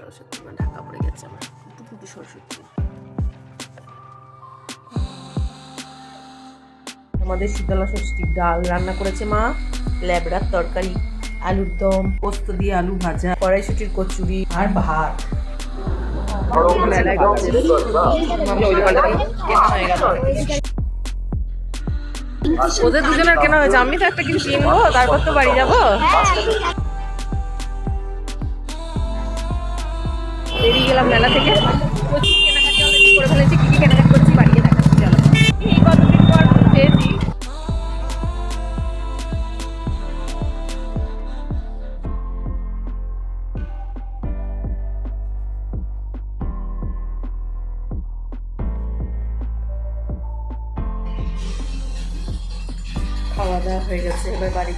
সরস্বতী মা ঢাকা পড়ে গেছে আমার টুকুটু সরস্বতী। আমাদের শীতলা ষষ্ঠীর ডাল রান্না করেছে মা, ল্যাবড়ার তরকারি, আলুর দম, পোস্ত দিয়ে আলু ভাজা, কড়াইশুটির কচুরি আর ভাত। ওদের দুজনের কেনা হয়েছে, আমি তো একটা কিছু কিনবো, তারপর তো বাড়ি যাবো। বেরিয়ে গেলাম মেলা থেকে, প্রচুর কেনাকাটি অলরেডি করে ফেলেছি। কি কি কেনাকাটি করছি বাড়িয়ে দেখাচ্ছি, চলো। এই কতদিন পর পেয়েছি। খাওয়া দাওয়া হয়ে গেছে, এবার বাড়ি